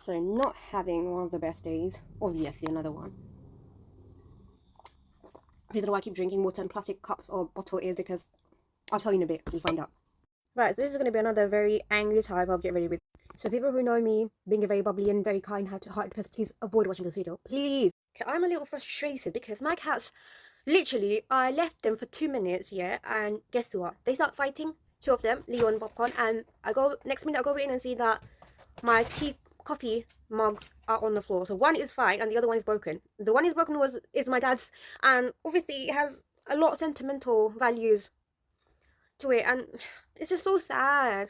So not having one of the best days. Obviously another one. The reason why I keep drinking water in plastic cups or bottle is because I'll tell you in a bit, you'll find out. Right, so this is going to be another very angry type I'll get ready with. So people who know me, being a very bubbly and very kind-hearted person, please avoid watching this video. Please! Okay, I'm a little frustrated because my cats, literally, I left them for 2 minutes, yeah, and guess what? They start fighting, two of them, Leo and Popcorn, and next minute I go in and see that my coffee mugs are on the floor. So one is fine and the other one is broken. The one is broken is my dad's, and obviously it has a lot of sentimental values to it, and it's just so sad.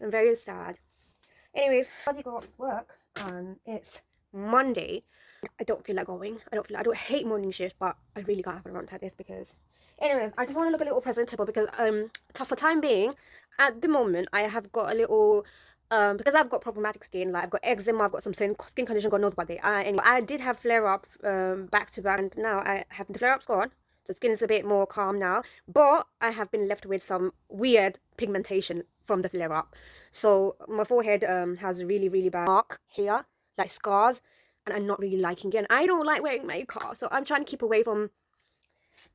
I'm very sad. Anyways, I got work and it's Monday. I don't feel like going. I don't hate morning shifts, but I really can't have a rant at this because anyways, I just want to look a little presentable because for time being, at the moment I have got a little because I've got problematic skin, like I've got eczema, I've got some skin condition, God knows what they are. Anyway, I did have flare up back to back, and now I have the flare ups gone. The skin is a bit more calm now, but I have been left with some weird pigmentation from the flare up. So my forehead has a really bad mark here, like scars, and I'm not really liking it. And I don't like wearing makeup, so I'm trying to keep away from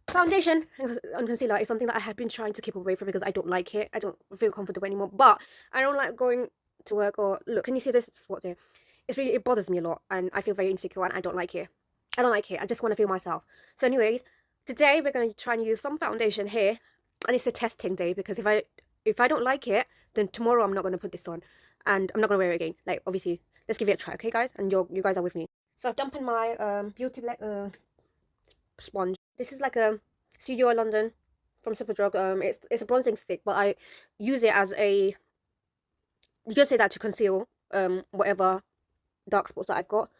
foundation and concealer. Is something that I have been trying to keep away from because I don't like it. I don't feel comfortable anymore. But I don't like going to work or look. Can you see this spot there? It bothers me a lot, and I feel very insecure, and I don't like it. I don't like it. I just want to feel myself. So, anyways, today we're gonna try and use some foundation here, and it's a testing day because if I don't like it, then tomorrow I'm not gonna put this on, and I'm not gonna wear it again. Like obviously, let's give it a try, okay, guys? And you guys are with me. So I've dumped in my beauty sponge. This is like a Studio London from Superdrug. It's a bronzing stick, but I use it as a, you can say that, to conceal whatever dark spots that I've got.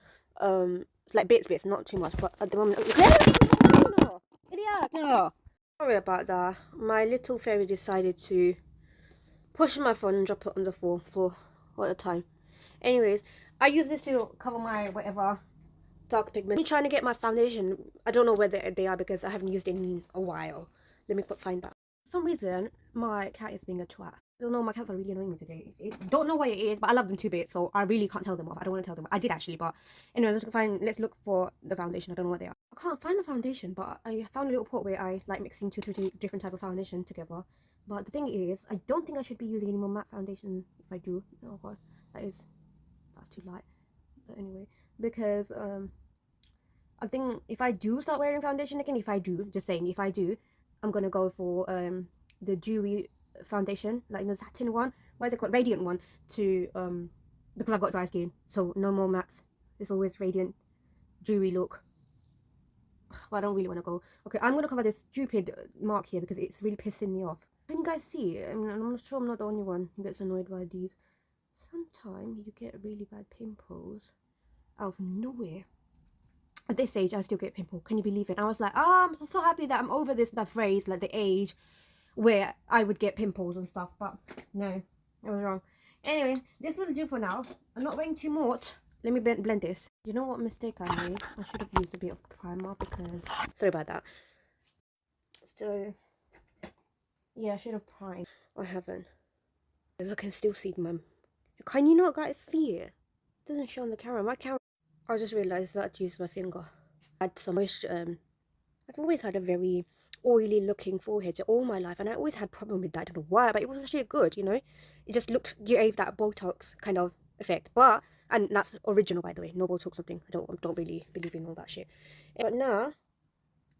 It's like bits, not too much, but at the moment, no, idiot, no. Sorry about that. My little fairy decided to push my phone and drop it on the floor for what a time. Anyways, I use this to cover my whatever dark pigment. I'm trying to get my foundation. I don't know where they are because I haven't used it in a while. Let me find that. For some reason, my cat is being a twat. I don't know, my cats are really annoying me today. Don't know why it is, but I love them too bit, so I really can't tell them off. I don't want to tell them. I did actually, but anyway, let's look for the foundation. I don't know what they are. I can't find the foundation, but I found a little pot where I like mixing two different type of foundation together. But the thing is, I don't think I should be using any more matte foundation if I do. Oh god, that's too light. But anyway, because I think if I do start wearing foundation again, if I do, I'm gonna go for the dewy foundation, like the satin one. What is it called? Radiant one. Because I've got dry skin, so no more mattes. It's always radiant, dewy look. But I don't really want to go. Okay, I'm gonna cover this stupid mark here because it's really pissing me off. Can you guys see? I mean, I'm sure I'm not the only one who gets annoyed by these. Sometimes you get really bad pimples out of nowhere. At this age, I still get pimple. Can you believe it? I was like, I'm so happy that I'm over that phrase, like the age where I would get pimples and stuff. But no, I was wrong. Anyway, this will do for now. I'm not wearing too much. Let me blend this. You know what mistake I made? I should have used a bit of primer because... Sorry about that. So, yeah, I should have primed. I haven't. Because I can still see them. Can you not guys see it? It doesn't show on the camera. My camera... I just realised that I used my finger. I had some moisture. I've always had a very oily looking forehead all my life, and I always had problem with that. I don't know why, but it was actually good, you know. It just gave that Botox kind of effect. And that's original, by the way, no Botox something. I don't really believe in all that shit. But now,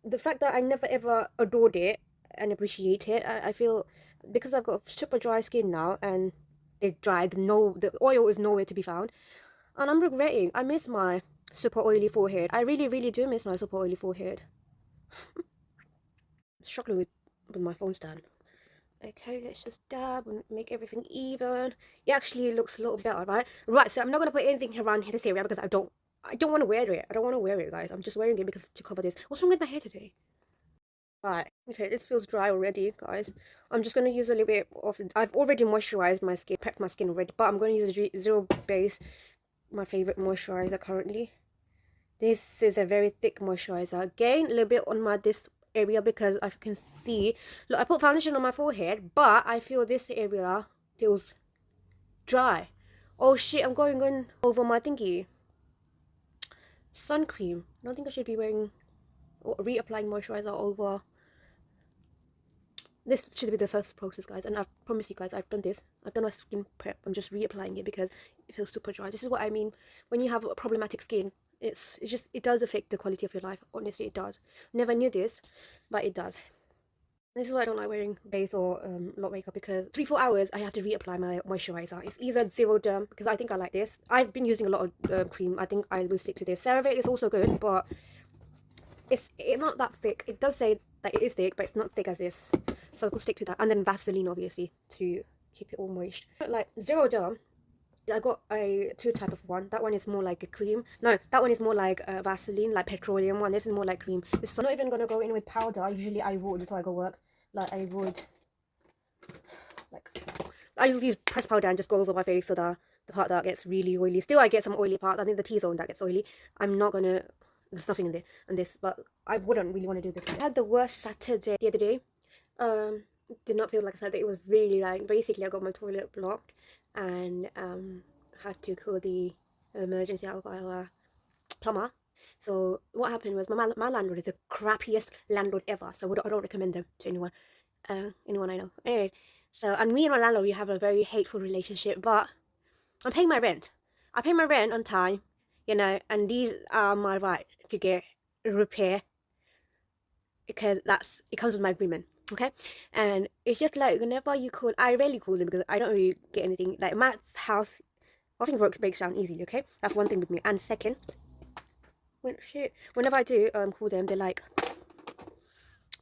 the fact that I never ever adored it and appreciate it, I feel because I've got super dry skin now and it dried, the oil is nowhere to be found. And I'm regretting. I miss my super oily forehead. I really do miss my super oily forehead. I'm struggling with my phone stand. Okay, let's just dab and make everything even. It actually looks a little better, right? Right, so I'm not gonna put anything around this area because I don't want to wear it. I don't want to wear it, guys. I'm just wearing it because to cover this. What's wrong with my hair today? Right, okay, this feels dry already, guys. I'm just gonna use a little bit of. I've already moisturized my skin, prepped my skin already, but I'm gonna use a Zero Base, my favorite moisturizer currently. This is a very thick moisturizer. Again, a little bit on this area because I can see, look, I put foundation on my forehead, but I feel this area feels dry. Oh shit, I'm going over my thingy. Sun cream. I don't think I should be wearing or reapplying moisturizer over. This should be the first process, guys, and I've promised you guys I've done this. I've done my skin prep. I'm just reapplying it because it feels super dry. This is what I mean when you have a problematic skin. It does affect the quality of your life. Honestly, it does. Never knew this, but it does. This is why I don't like wearing base or lot makeup, because 3-4 hours I have to reapply my moisturizer. It's either Zero Derm, because I think I like this. I've been using a lot of cream. I think I will stick to this. CeraVe is also good, but it's not that thick. It does say that it is thick, but it's not thick as this. So I'll stick to that. And then Vaseline, obviously, to keep it all moist. Like Zero Derm, I got a 2 type of one. That one is more like a cream. No, that one is more like Vaseline, like petroleum one. This is more like cream. This is not even gonna go in with powder. Usually I would before I go work. Like I usually use pressed powder and just go over my face so that the part that gets really oily. Still, I get some oily parts. I think the T-zone that gets oily. I'm not gonna. There's nothing in there and this, but I wouldn't really want to do this. I had the worst Saturday the other day. Did not feel like a Saturday. It was really like basically I got my toilet blocked and had to call the emergency out by our plumber. So what happened was my landlord is the crappiest landlord ever. So I don't recommend them to anyone. Anyone I know. Anyway, so and me and my landlord, we have a very hateful relationship. But I'm paying my rent. I pay my rent on time, you know, and these are my right to get a repair because it comes with my agreement. Okay, and it's just like whenever you call, I rarely call them because I don't really get anything. Like my house often breaks down easily. Okay, that's one thing with me. And second, whenever I do call them, they're like,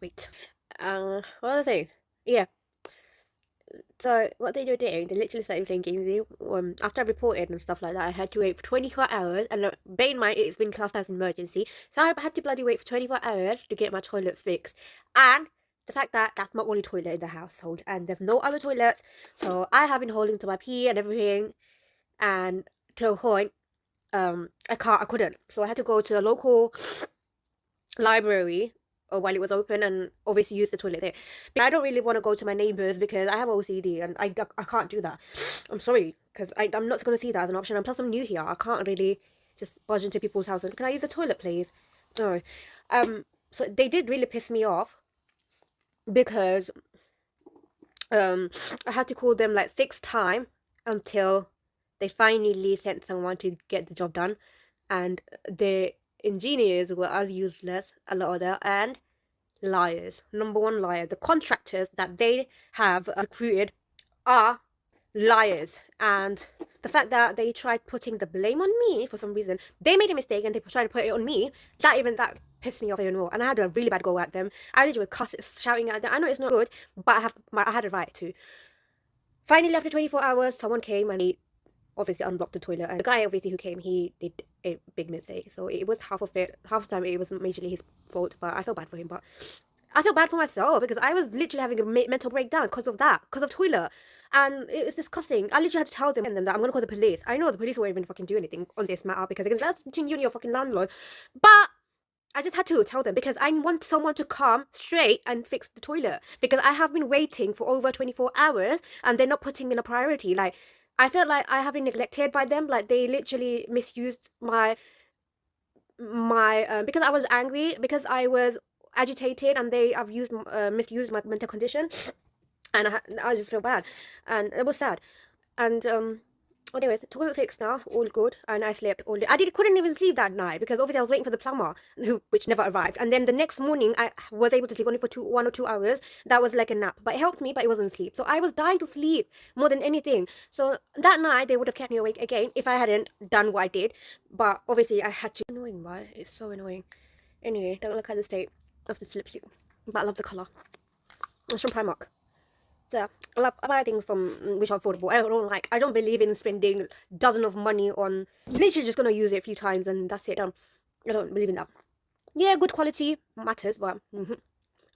wait, what other thing? Yeah. So what they were doing, they literally started playing games with me. After I reported and stuff like that, I had to wait for 24 hours. And bear in mind, it's been classed as an emergency, so I had to bloody wait for 24 hours to get my toilet fixed. And the fact that that's my only toilet in the household, and there's no other toilets, so I have been holding to my pee and everything, and to a point, I couldn't. So I had to go to a local library while it was open and obviously use the toilet there. But I don't really want to go to my neighbours because I have OCD and I can't do that. I'm sorry, because I'm not going to see that as an option. And plus I'm new here. I can't really just budge into people's houses. Can I use the toilet, please? No. So they did really piss me off because I had to call them like 6 times until they finally sent someone to get the job done. And the engineers were as useless, a lot of them, and liars. Number one liar. The contractors that they have recruited are liars. And the fact that they tried putting the blame on me for some reason, they made a mistake and they tried to put it on me, that pissed me off even more. And I had a really bad go at them. I literally cuss, shouting at them. I know it's not good, but I had a right to. Finally, after 24 hours, someone came and he obviously unblocked the toilet, and the guy obviously who came, he did a big mistake, so it was half the time it wasn't majorly his fault, but I felt bad for him. But I felt bad for myself because I was literally having a mental breakdown because of toilet, and it's disgusting. I literally had to tell them that I'm gonna call the police. I know the police won't even fucking do anything on this matter because that's between you and your fucking landlord, but I just had to tell them because I want someone to come straight and fix the toilet because I have been waiting for over 24 hours and they're not putting me in a priority. Like, I felt like I have been neglected by them. Like, they literally misused my because I was angry, because I was agitated, and they have misused my mental condition, and I just feel bad, and it was sad. And anyways, toilet fixed now, all good, and I slept all day. Couldn't even sleep that night because obviously I was waiting for the plumber, which never arrived. And then the next morning, I was able to sleep only for 1 or 2 hours. That was like a nap, but it helped me, but it wasn't sleep. So I was dying to sleep more than anything. So that night, they would have kept me awake again if I hadn't done what I did. But obviously, I had to. Annoying, right? It's so annoying. Anyway, don't look at the state of this lipstick, but I love the color. It's from Primark. So I buy things from which are affordable. I don't believe in spending dozens of money on literally just gonna use it a few times and that's it. I don't believe in that. Yeah, good quality matters, but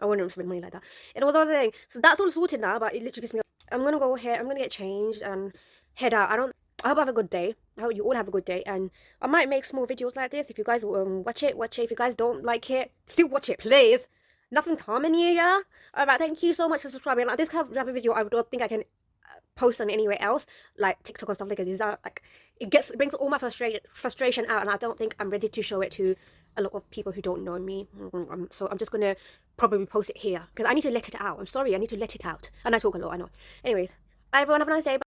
I wouldn't spend money like that. And was other thing. So that's all sorted now, but it literally pisses me off. I'm gonna go ahead. I'm gonna get changed and head out. I hope I have a good day. I hope you all have a good day, and I might make small videos like this. If you guys watch it. If you guys don't like it, still watch it, please. Nothing's harming you, yeah? Alright, thank you so much for subscribing. Like, this kind of video, I don't think I can post on anywhere else, like TikTok or stuff like that. Like it brings all my frustration out, and I don't think I'm ready to show it to a lot of people who don't know me. So I'm just gonna probably post it here because I need to let it out. I'm sorry, I need to let it out, and I talk a lot. I know. Anyways, bye everyone. Have a nice day.